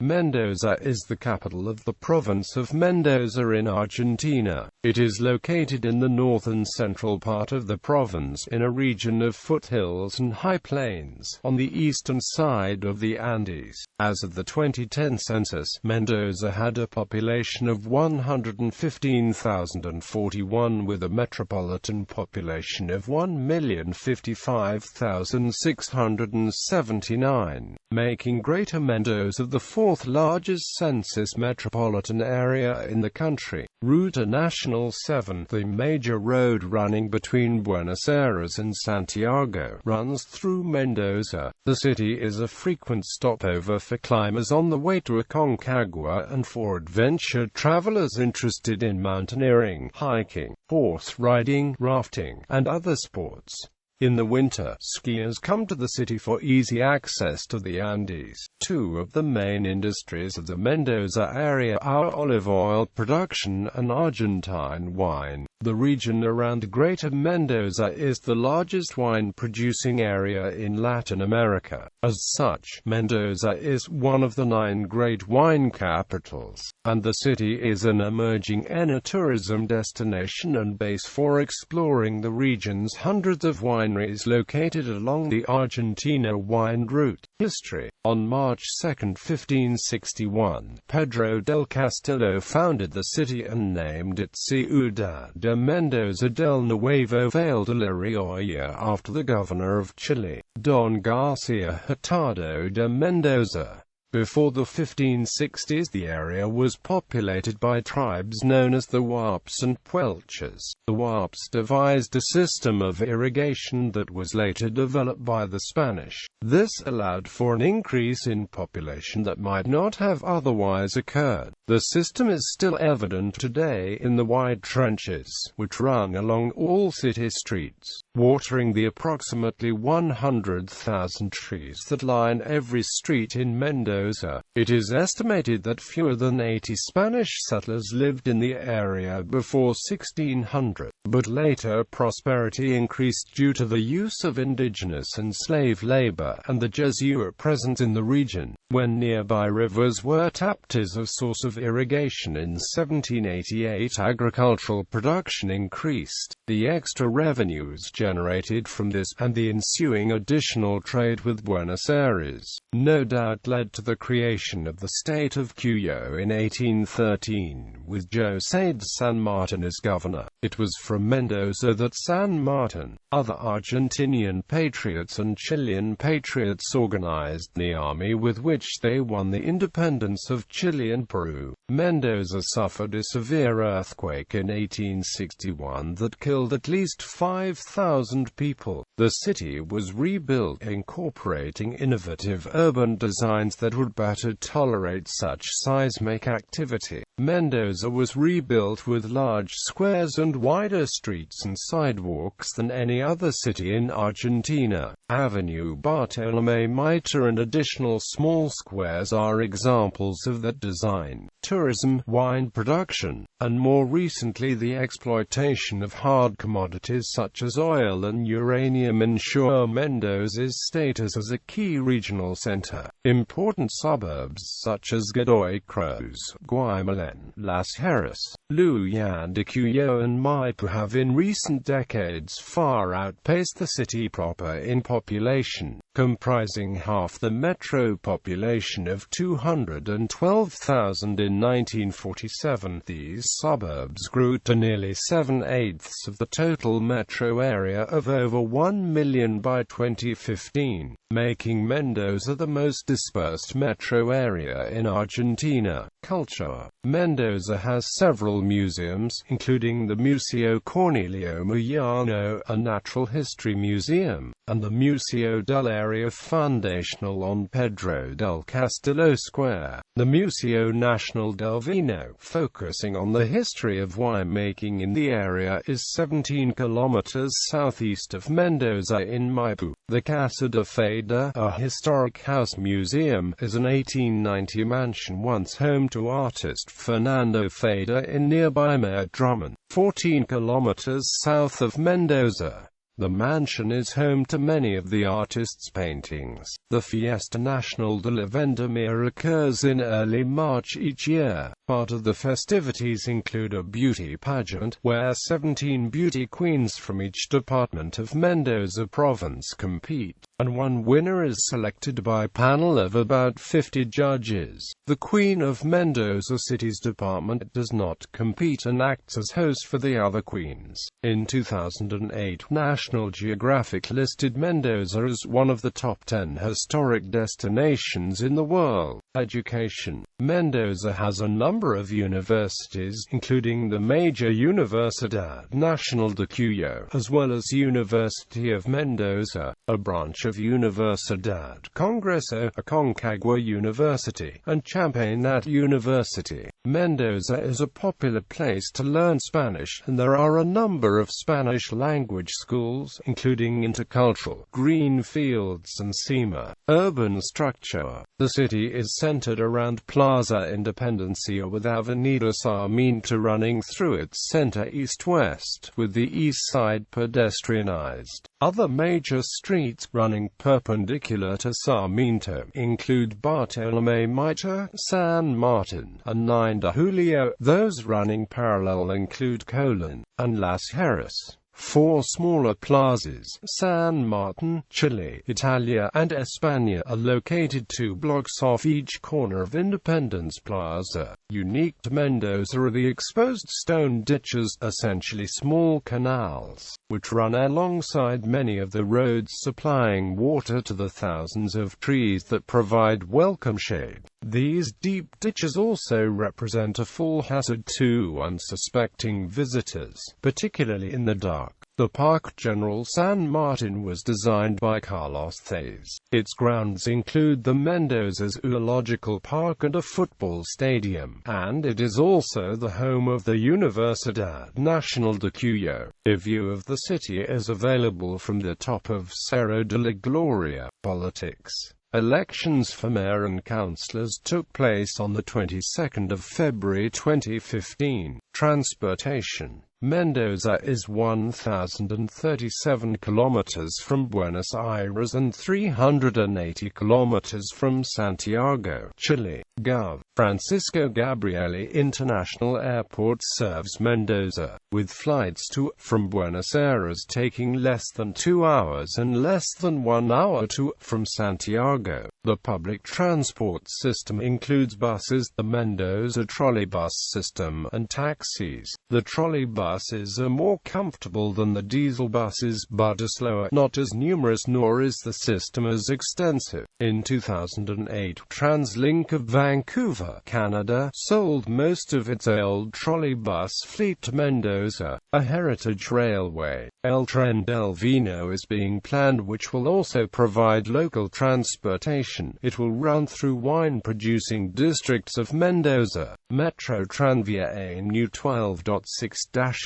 Mendoza is the capital of the province of Mendoza in Argentina. It is located in the northern central part of the province, in a region of foothills and high plains, on the eastern side of the Andes. As of the 2010 census, Mendoza had a population of 115,041 with a metropolitan population of 1,055,679, making Greater Mendoza the fourth largest census metropolitan area in the country. Ruta Nacional 7, the major road running between Buenos Aires and Santiago, runs through Mendoza. The city is a frequent stopover for climbers on the way to Aconcagua and for adventure travelers interested in mountaineering, hiking, horse riding, rafting, and other sports. In the winter, skiers come to the city for easy access to the Andes. Two of the main industries of the Mendoza area are olive oil production and Argentine wine. The region around Greater Mendoza is the largest wine-producing area in Latin America. As such, Mendoza is one of the 9 great wine capitals, and the city is an emerging enoutourism destination and base for exploring the region's hundreds of wineries located along the Argentina wine route. History. On March 2, 1561, Pedro del Castillo founded the city and named it Ciudad de Mendoza del Nuevo Valle de la Rioja after the governor of Chile, Don Garcia Hurtado de Mendoza. Before the 1560s, the area was populated by tribes known as the Huarpes and Puelches. The Huarpes devised a system of irrigation that was later developed by the Spanish. This allowed for an increase in population that might not have otherwise occurred. The system is still evident today in the wide trenches, which run along all city streets, watering the approximately 100,000 trees that line every street in Mendoza. It is estimated that fewer than 80 Spanish settlers lived in the area before 1600, but later prosperity increased due to the use of indigenous and slave labor and the Jesuit presence in the region. When nearby rivers were tapped as a source of irrigation in 1788, agricultural production increased. The extra revenues generated from this, and the ensuing additional trade with Buenos Aires, no doubt led to the creation of the state of Cuyo in 1813, with José de San Martin as governor. It was from Mendoza that San Martin, other Argentinian patriots and Chilean patriots organized the army with which they won the independence of Chile and Peru. Mendoza suffered a severe earthquake in 1861 that killed at least 5,000 people. The city was rebuilt, incorporating innovative urban designs that would better tolerate such seismic activity. Mendoza was rebuilt with large squares and wider streets and sidewalks than any other city in Argentina. Avenue Bartolomé Mitre and additional small squares are examples of that design. Tourism, wine production, and more recently the exploitation of hard commodities such as oil and uranium ensure Mendoza's status as a key regional center. Important suburbs such as Godoy Cruz, Guaymallén, Las Heras, Luyan de Cuyo and Maipo have in recent decades far outpaced the city proper in population, comprising half the metro population of 212,000 in 1947. These suburbs grew to nearly 7/8 of the total metro area of over 1 million by 2015, making Mendoza the most dispersed metro area in Argentina. Culture. Mendoza has several museums, including the Museo Cornelio Moyano, a natural history museum, and the Museo del Área Fundacional on Pedro del Castillo Square. The Museo Nacional del Vino, focusing on the history of winemaking in the area, is 17 kilometers southeast of Mendoza in Maipo. The Casa de Fada, a historic house museum, is an 1890 mansion once home to artist Fernando Fada in nearby Mayor Drummond, 14 kilometers south of Mendoza. The mansion is home to many of the artist's paintings. The Fiesta Nacional de la Vendimia occurs in early March each year. Part of the festivities include a beauty pageant, where 17 beauty queens from each department of Mendoza province compete, and one winner is selected by a panel of about 50 judges. The Queen of Mendoza City's department does not compete and acts as host for the other queens. In 2008, National Geographic listed Mendoza as one of the top 10 historic destinations in the world. Education. Mendoza has a number of universities, including the major Universidad Nacional de Cuyo, as well as University of Mendoza, a branch of Universidad Congreso, Aconcagua University, and Champagnat University. Mendoza is a popular place to learn Spanish, and there are a number of Spanish-language schools, including Intercultural, Green Fields and SEMA. Urban structure. The city is centered around Plaza Independencia with Avenida Sarmiento running through its center east-west, with the east side pedestrianized. Other major streets running perpendicular to Sarmiento include Bartolomé Mitre, San Martin, and 9 de Julio. Those running parallel include Colón and Las Heras. 4 smaller plazas, San Martin, Chile, Italia, and España, are located 2 blocks off each corner of Independence Plaza. Unique to Mendoza are the exposed stone ditches, essentially small canals, which run alongside many of the roads, supplying water to the thousands of trees that provide welcome shade. These deep ditches also represent a full hazard to unsuspecting visitors, particularly in the dark. The Parque General San Martin was designed by Carlos Thays. Its grounds include the Mendoza Zoological Park and a football stadium, and it is also the home of the Universidad Nacional de Cuyo. A view of the city is available from the top of Cerro de la Gloria. Politics. Elections for mayor and councillors took place on the 22nd of February 2015. Transportation. Mendoza is 1,037 kilometers from Buenos Aires and 380 kilometers from Santiago, Chile. Gov. Francisco Gabrieli International Airport serves Mendoza, with flights to from Buenos Aires taking less than 2 hours and less than 1 hour to from Santiago. The public transport system includes buses, the Mendoza trolleybus system, and taxis. The trolleybuses are more comfortable than the diesel buses, but are slower, not as numerous, nor is the system as extensive. In 2008, TransLink of Vancouver, Canada, sold most of its old trolleybus fleet to Mendoza, a heritage railway. El Tren del Vino is being planned, which will also provide local transportation. It will run through wine-producing districts of Mendoza. Metro Tranvia a new 12.6-kilometre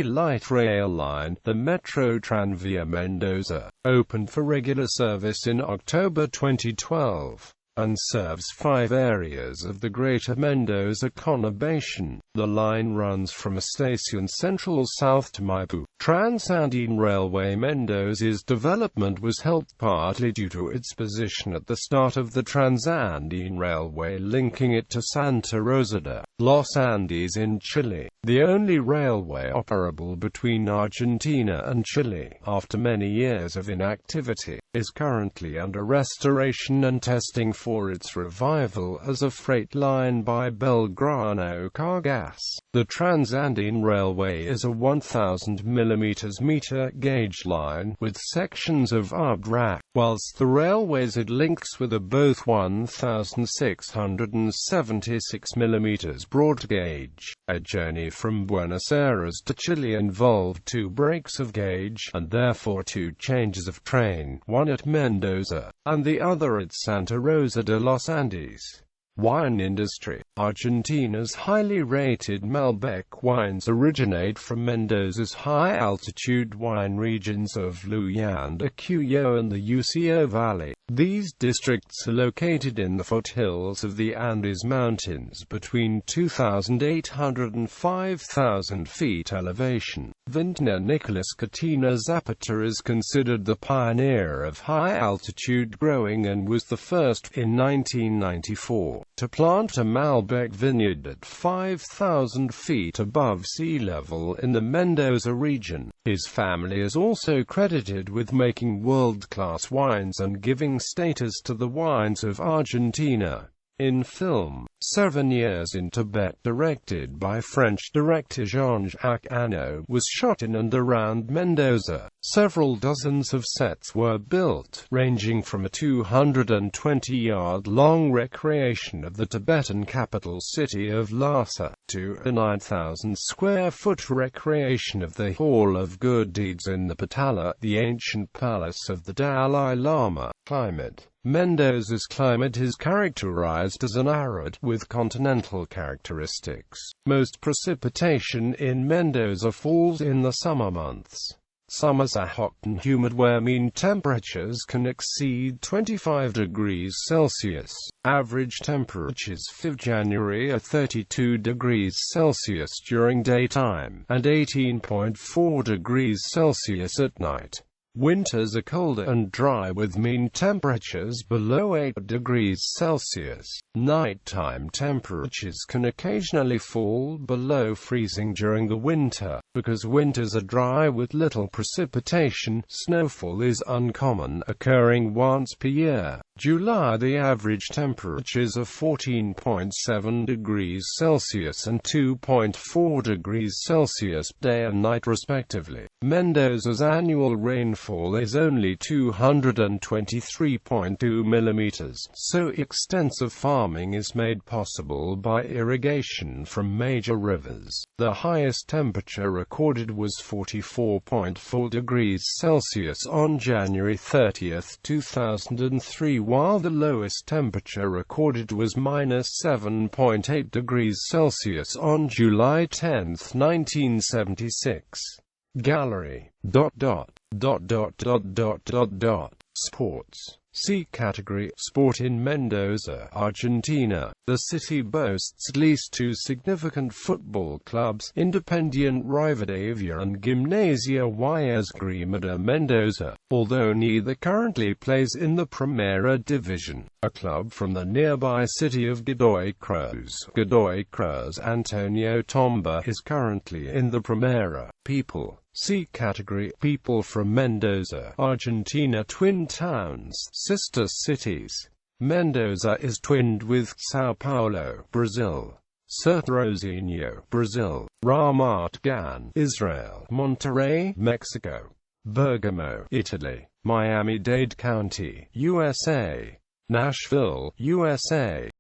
light rail line, the Metro Tranvia Mendoza, opened for regular service in October 2012, and serves 5 areas of the Greater Mendoza conurbation. The line runs from Estación Central south to Maipú. Transandine Railway Mendoza's development was helped partly due to its position at the start of the Transandine Railway, linking it to Santa Rosa de Los Andes in Chile, the only railway operable between Argentina and Chile. After many years of inactivity, is currently under restoration and testing for its revival as a freight line by Belgrano Cargas. The Transandine Railway is a 1,000 meter gauge line with sections of armed rack, whilst the railways it links with are both 1,676 mm broad gauge. A journey from Buenos Aires to Chile involved 2 breaks of gauge, and therefore 2 changes of train, one at Mendoza, and the other at Santa Rosa de los Andes. Wine industry. Argentina's highly rated Malbec wines originate from Mendoza's high-altitude wine regions of Luján Cuyo and the Ucio Valley. These districts are located in the foothills of the Andes Mountains between 2,800 and 5,000 feet elevation. Vintner Nicolas Catina Zapata is considered the pioneer of high-altitude growing and was the first, in 1994, to plant a Malbec vineyard at 5,000 feet above sea level in the Mendoza region. His family is also credited with making world-class wines and giving status to the wines of Argentina. In film, 7 Years in Tibet, directed by French director Jean-Jacques Annaud, was shot in and around Mendoza. Several dozens of sets were built, ranging from a 220-yard-long recreation of the Tibetan capital city of Lhasa, to a 9,000-square-foot recreation of the Hall of Good Deeds in the Patala, the ancient palace of the Dalai Lama. Climate. Mendoza's climate is characterized as an arid, with continental characteristics. Most precipitation in Mendoza falls in the summer months. Summers are hot and humid where mean temperatures can exceed 25 degrees Celsius. Average temperatures for January are 32 degrees Celsius during daytime, and 18.4 degrees Celsius at night. Winters are colder and dry with mean temperatures below 8 degrees Celsius. Nighttime temperatures can occasionally fall below freezing during the winter. Because winters are dry with little precipitation, snowfall is uncommon, occurring once per year. July, the average temperatures are 14.7 degrees Celsius and 2.4 degrees Celsius day and night respectively. Mendoza's annual rainfall is only 223.2 millimeters, so extensive farming is made possible by irrigation from major rivers. The highest temperature recorded was 44.4 degrees Celsius on January 30, 2003, while the lowest temperature recorded was -7.8 degrees Celsius on July 10, 1976. Gallery. Sports. See category Sport in Mendoza, Argentina. The city boasts at least 2 significant football clubs, Independiente Rivadavia and Gimnasia y Esgrima de Mendoza, although neither currently plays in the Primera Division. A club from the nearby city of Godoy Cruz, Antonio Tomba, is currently in the Primera. People. See category People from Mendoza, Argentina. Twin towns, sister cities. Mendoza is twinned with São Paulo, Brazil; Cerrozinho, Brazil; Ramat Gan, Israel; Monterrey, Mexico; Bergamo, Italy; Miami-Dade County, USA; Nashville, USA.